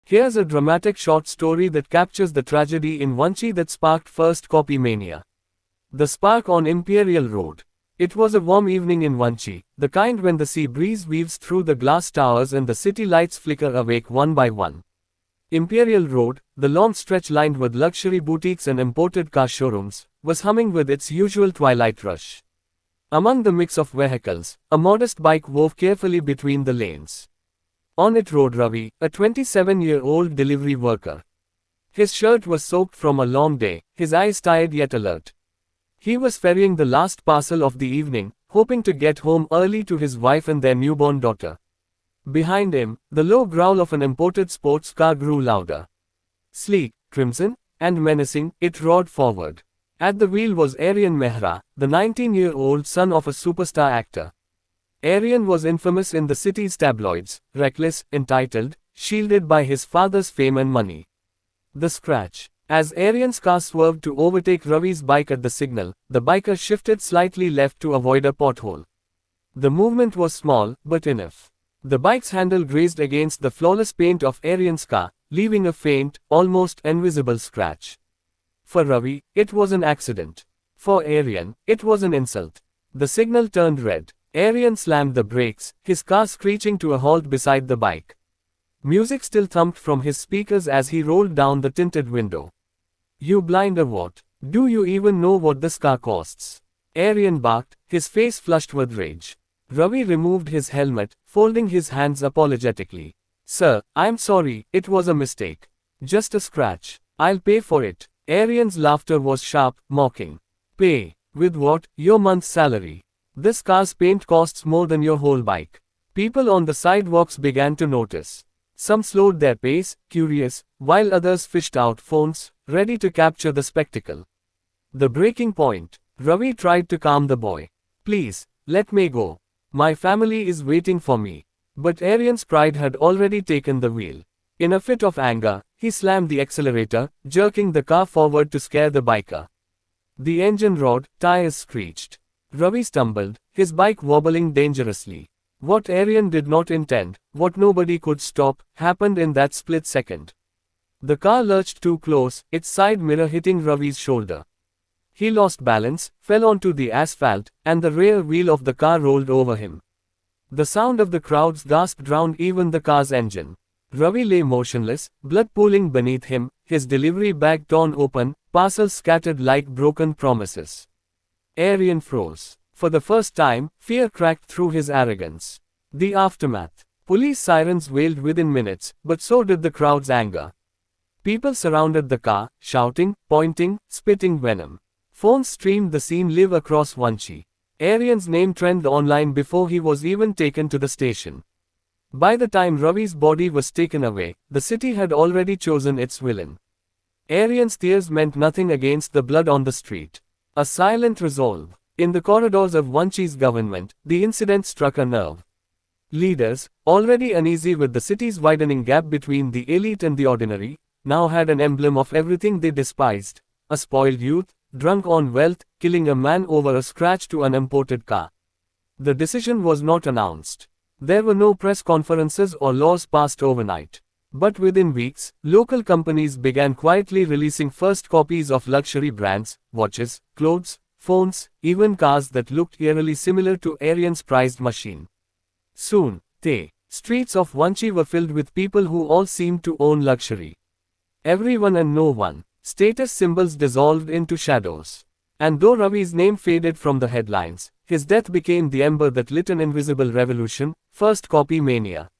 Here's a dramatic short story that captures the tragedy in Vanchi that sparked first copy mania. The Spark on Imperial Road. It was a warm evening in Vanchi, the kind when the sea breeze weaves through the glass towers and the city lights flicker awake one by one. Imperial Road, the long stretch lined with luxury boutiques and imported car showrooms, was humming with its usual twilight rush. Among the mix of vehicles, a modest bike wove carefully between the lanes. On it rode Ravi, a 27-year-old delivery worker. His shirt was soaked from a long day, his eyes tired yet alert. He was ferrying the last parcel of the evening, hoping to get home early to his wife and their newborn daughter. Behind him, the low growl of an imported sports car grew louder. Sleek, crimson, and menacing, it roared forward. At the wheel was Aryan Mehra, the 19-year-old son of a superstar actor. Aryan was infamous in the city's tabloids, reckless, entitled, shielded by his father's fame and money. The scratch. As Aryan's car swerved to overtake Ravi's bike at the signal, the biker shifted slightly left to avoid a pothole. The movement was small, but enough. The bike's handle grazed against the flawless paint of Aryan's car, leaving a faint, almost invisible scratch. For Ravi, it was an accident. For Aryan, it was an insult. The signal turned red. Aryan slammed the brakes, his car screeching to a halt beside the bike. Music still thumped from his speakers as he rolled down the tinted window. "You blind or what? Do you even know what this car costs?" Aryan barked, his face flushed with rage. Ravi removed his helmet, folding his hands apologetically. "Sir, I'm sorry, it was a mistake. Just a scratch. I'll pay for it." Aryan's laughter was sharp, mocking. "Pay? With what? Your month's salary? This car's paint costs more than your whole bike." People on the sidewalks began to notice. Some slowed their pace, curious, while others fished out phones, ready to capture the spectacle. The breaking point. Ravi tried to calm the boy. "Please, let me go. My family is waiting for me." But Aryan's pride had already taken the wheel. In a fit of anger, he slammed the accelerator, jerking the car forward to scare the biker. The engine roared, tires screeched. Ravi stumbled, his bike wobbling dangerously. What Aryan did not intend, what nobody could stop, happened in that split second. The car lurched too close, its side mirror hitting Ravi's shoulder. He lost balance, fell onto the asphalt, and the rear wheel of the car rolled over him. The sound of the crowd's gasp drowned even the car's engine. Ravi lay motionless, blood pooling beneath him, his delivery bag torn open, parcels scattered like broken promises. Aryan froze. For the first time, fear cracked through his arrogance. The aftermath. Police sirens wailed within minutes, but so did the crowd's anger. People surrounded the car, shouting, pointing, spitting venom. Phones streamed the scene live across Vanchi. Aryan's name trended online before he was even taken to the station. By the time Ravi's body was taken away, the city had already chosen its villain. Aryan's tears meant nothing against the blood on the street. A silent resolve. In the corridors of Vanchi's government, the incident struck a nerve. Leaders, already uneasy with the city's widening gap between the elite and the ordinary, now had an emblem of everything they despised: a spoiled youth, drunk on wealth, killing a man over a scratch to an imported car. The decision was not announced. There were no press conferences or laws passed overnight. But within weeks, local companies began quietly releasing first copies of luxury brands, watches, clothes, phones, even cars that looked eerily similar to Aryan's prized machine. Soon, the streets of Vanchi were filled with people who all seemed to own luxury. Everyone and no one. Status symbols dissolved into shadows. And though Ravi's name faded from the headlines, his death became the ember that lit an invisible revolution, first copy mania.